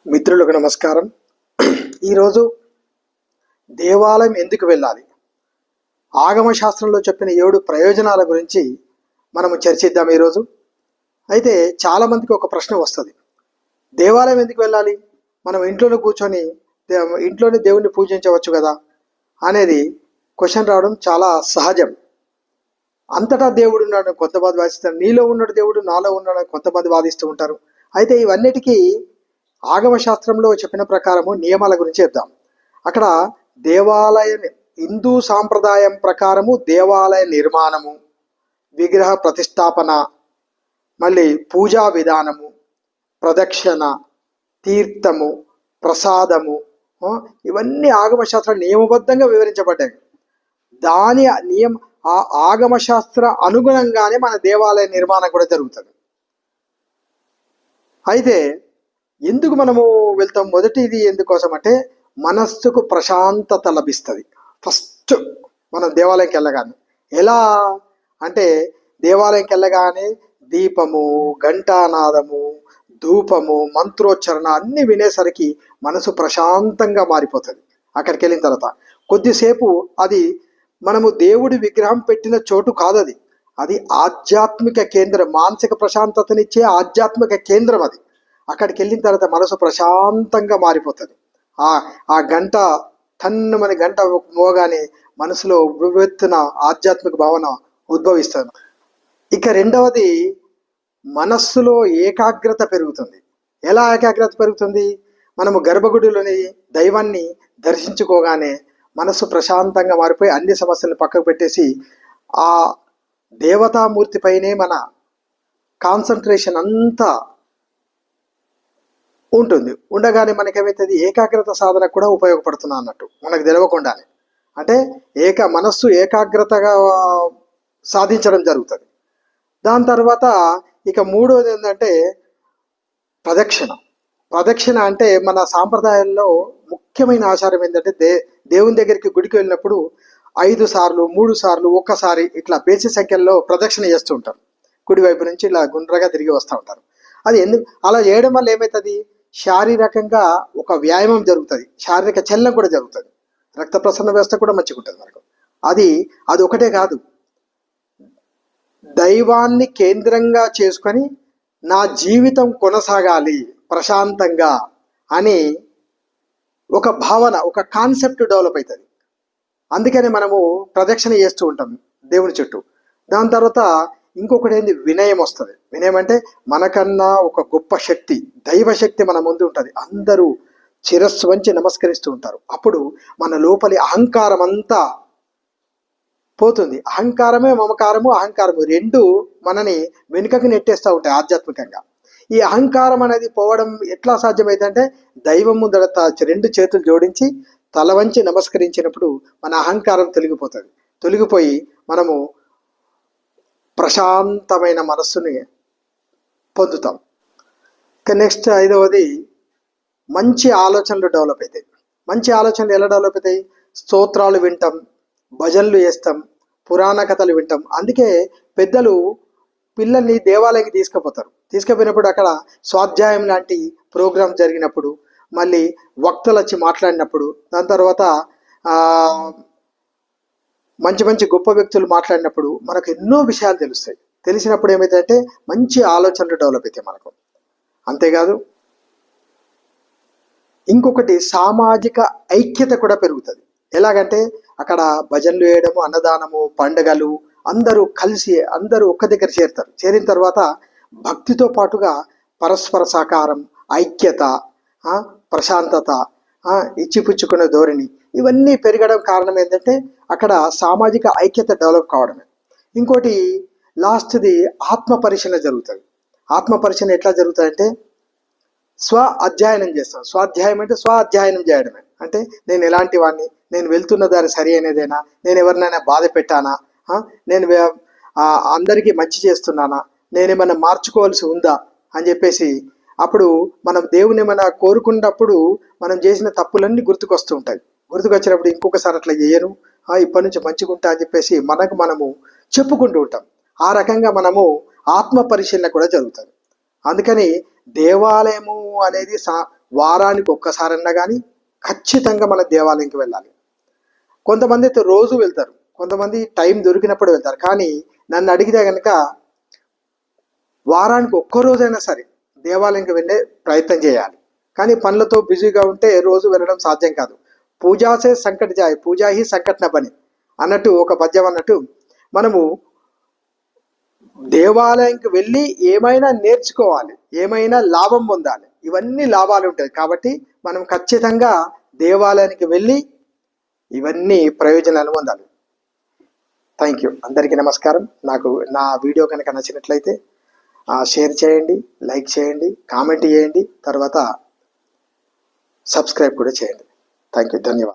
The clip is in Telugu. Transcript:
మిత్రులకు నమస్కారం. ఈరోజు దేవాలయం ఎందుకు వెళ్ళాలి, ఆగమ శాస్త్రంలో చెప్పిన 7 ప్రయోజనాల గురించి మనము చర్చిద్దాం ఈరోజు. అయితే చాలామందికి ఒక ప్రశ్న వస్తుంది, దేవాలయం ఎందుకు వెళ్ళాలి, మనం ఇంట్లోనే కూర్చొని ఇంట్లోనే దేవుణ్ణి పూజించవచ్చు కదా అనేది క్వశ్చన్ రావడం చాలా సహజం. అంతటా దేవుడు ఉన్నాడు కొంతమంది వాదిస్తారు, నీలో ఉన్నాడు దేవుడు నాలో ఉన్నాడు కొంతమంది వాదిస్తూ ఉంటారు. అయితే ఇవన్నిటికీ ఆగమ శాస్త్రంలో చెప్పిన ప్రకారము నియమాల గురించి చెప్దాం. అక్కడ దేవాలయ హిందూ సాంప్రదాయం ప్రకారము దేవాలయ నిర్మాణము, విగ్రహ ప్రతిష్టాపన, మళ్ళీ పూజా విధానము, ప్రదక్షిణ, తీర్థము, ప్రసాదము, ఇవన్నీ ఆగమశాస్త్ర నియమబద్ధంగా వివరించబడ్డాయి. దాని ఆ ఆగమశాస్త్ర అనుగుణంగానే మన దేవాలయ నిర్మాణం కూడా జరుగుతుంది. అయితే ఎందుకు మనము వెళ్తాం, మొదటిది ఎందుకోసం అంటే మనస్సుకు ప్రశాంతత లభిస్తుంది. ఫస్ట్ మనం దేవాలయంకి వెళ్ళగానే ఎలా అంటే, దేవాలయంకి వెళ్ళగానే దీపము, ఘంటానాదము, ధూపము, మంత్రోచ్చరణ అన్నీ వినేసరికి మనసు ప్రశాంతంగా మారిపోతుంది. అక్కడికి వెళ్ళిన తర్వాత కొద్దిసేపు అది మనము దేవుడి విగ్రహం పెట్టిన చోటు కాదు, అది ఆధ్యాత్మిక కేంద్రం, మానసిక ప్రశాంతతనిచ్చే ఆధ్యాత్మిక కేంద్రం అది. అక్కడికి వెళ్ళిన తర్వాత మనసు ప్రశాంతంగా మారిపోతుంది. ఆ గంట తన్నుమని గంట మోగానే మనసులో వివెత్తున ఆధ్యాత్మిక భావన ఉద్భవిస్తుంది. ఇక రెండవది, మనస్సులో ఏకాగ్రత పెరుగుతుంది. ఎలా ఏకాగ్రత పెరుగుతుంది, మనము గర్భగుడిలోని దైవాన్ని దర్శించుకోగానే మనసు ప్రశాంతంగా మారిపోయి అన్ని సమస్యలను పక్కకు పెట్టేసి ఆ దేవతామూర్తిపైనే మన కాన్సన్ట్రేషన్ అంతా ఉంటుంది. ఉండగానే మనకేమవుతుంది, ఏకాగ్రత సాధన కూడా ఉపయోగపడుతున్నా అన్నట్టు మనకు తెలియకుండానే. అంటే మనస్సు ఏకాగ్రతగా సాధించడం జరుగుతుంది. దాని తర్వాత ఇక మూడోది ఏంటంటే ప్రదక్షిణ. ప్రదక్షిణ అంటే మన సాంప్రదాయాల్లో ముఖ్యమైన ఆచారం ఏంటంటే, దేవుని దగ్గరికి గుడికి వెళ్ళినప్పుడు 5 సార్లు 3 సార్లు ఒక్కసారి ఇట్లా బేసి సంఖ్యలో ప్రదక్షిణ చేస్తూ ఉంటారు. కుడి వైపు నుంచి ఇలా గుండ్రగా తిరిగి వస్తూ ఉంటారు. అది ఎందుకు అలా చేయడం వల్ల ఏమవుతుంది, శారీరకంగా ఒక వ్యాయామం జరుగుతుంది, శారీరక చలనం కూడా జరుగుతుంది, రక్త ప్రసరణ వ్యవస్థ కూడా మంచిగా ఉంటుంది మనకు. అది ఒకటే కాదు, దైవాన్ని కేంద్రంగా చేసుకొని నా జీవితం కొనసాగాలి ప్రశాంతంగా అని ఒక భావన, ఒక కాన్సెప్ట్ డెవలప్ అవుతుంది. అందుకని మనము ప్రదక్షిణ చేస్తూ ఉంటాం దేవుని చుట్టూ. దాని తర్వాత ఇంకొకటి ఏంది, వినయం వస్తుంది. వినయం అంటే మనకన్నా ఒక గొప్ప శక్తి, దైవ శక్తి మన ముందు ఉంటుంది. అందరూ శిరస్సు వంచి నమస్కరిస్తూ ఉంటారు. అప్పుడు మన లోపలి అహంకారం అంతా పోతుంది. అహంకారమే మమకారము, అహంకారము రెండు మనని వెనుకకి నెట్టేస్తూ ఉంటాయి ఆధ్యాత్మికంగా. ఈ అహంకారం అనేది పోవడం ఎట్లా సాధ్యమైందంటే, దైవం ముందర 2 చేతులు జోడించి తల వంచి నమస్కరించినప్పుడు మన అహంకారం తొలగిపోతుంది. తొలగిపోయి మనము ప్రశాంతమైన మనస్సుని పొందుతాం. ఇక నెక్స్ట్ 5వది, మంచి ఆలోచనలు డెవలప్ అవుతాయి. మంచి ఆలోచనలు ఎలా డెవలప్ అవుతాయి, స్తోత్రాలు వింటాం, భజనలు చేస్తాం, పురాణ కథలు వింటాం. అందుకే పెద్దలు పిల్లల్ని దేవాలయానికి తీసుకుపోయినప్పుడు అక్కడ స్వాధ్యాయం లాంటి ప్రోగ్రాం జరిగినప్పుడు, మళ్ళీ వక్తలు వచ్చి మాట్లాడినప్పుడు, దాని తర్వాత మంచి మంచి గొప్ప వ్యక్తులు మాట్లాడినప్పుడు మనకు ఎన్నో విషయాలు తెలుస్తాయి. తెలిసినప్పుడు ఏమైందంటే మంచి ఆలోచనలు డెవలప్ అవుతాయి మనకు. అంతేకాదు ఇంకొకటి, సామాజిక ఐక్యత కూడా పెరుగుతుంది. ఎలాగంటే అక్కడ భజనలు వేయడము, అన్నదానము, పండుగలు, అందరూ కలిసి అందరూ ఒక్క దగ్గర చేరుతారు. చేరిన తర్వాత భక్తితో పాటుగా పరస్పర సహకారం, ఐక్యత, ప్రశాంతత, ఇచ్చిపుచ్చుకునే ధోరణి, ఇవన్నీ పెరగడం కారణం ఏంటంటే అక్కడ సామాజిక ఐక్యత డెవలప్ కావడమే. ఇంకోటి లాస్ట్ది, ఆత్మ పరిశీలన జరుగుతుంది. ఆత్మ పరిశీలన ఎట్లా జరుగుతుందంటే, స్వ అధ్యయనం చేస్తాం. స్వాధ్యాయం అంటే స్వ అధ్యయనం చేయడమే. అంటే నేను ఎలాంటి వాడిని, నేను వెళ్తున్న దారి సరి అయినదేనా, నేను ఎవరినైనా బాధ పెట్టానా, నేను అందరికీ మంచి చేస్తున్నానా, నేనేమన్నా మార్చుకోవాల్సి ఉందా అని చెప్పేసి, అప్పుడు మనం దేవుని ఏమైనా కోరుకున్నప్పుడు మనం చేసిన తప్పులన్నీ గుర్తుకొస్తూ ఉంటాయి. గుర్తుకొచ్చినప్పుడు ఇంకొకసారి అట్లా చేయను, ఇప్పటి నుంచి మంచిగా ఉంటా అని చెప్పేసి మనము చెప్పుకుంటూ ఉంటాం. ఆ రకంగా మనము ఆత్మ పరిశీలన కూడా జరుగుతుంది. అందుకని దేవాలయము అనేది వారానికి ఒక్కసారన్నా కానీ ఖచ్చితంగా మన దేవాలయంకి వెళ్ళాలి. కొంతమంది అయితే రోజు వెళ్తారు, కొంతమంది టైం దొరికినప్పుడు వెళ్తారు. కానీ నన్ను అడిగితే కనుక వారానికి ఒక్కరోజైనా సరే దేవాలయంకి వెళ్ళే ప్రయత్నం చేయాలి. కానీ పనులతో బిజీగా ఉంటే రోజు వెళ్ళడం సాధ్యం కాదు. పూజాసే సంకట్ జాయ్, పూజా హీ సంకట్ న పని అన్నట్టు ఒక పద్యం అన్నట్టు మనము దేవాలయంకి వెళ్ళి ఏమైనా నేర్చుకోవాలి, ఏమైనా లాభం పొందాలి. ఇవన్నీ లాభాలు ఉంటాయి. కాబట్టి మనం ఖచ్చితంగా దేవాలయానికి వెళ్ళి ఇవన్నీ ప్రయోజనాలు పొందాలి. Thank you. అందరికీ నమస్కారం. నా వీడియో కనుక నచ్చినట్లయితే షేర్ చేయండి, లైక్ చేయండి, కామెంట్ చేయండి, తర్వాత సబ్స్క్రైబ్ కూడా చేయండి. Thank you. ధన్యవాదాలు.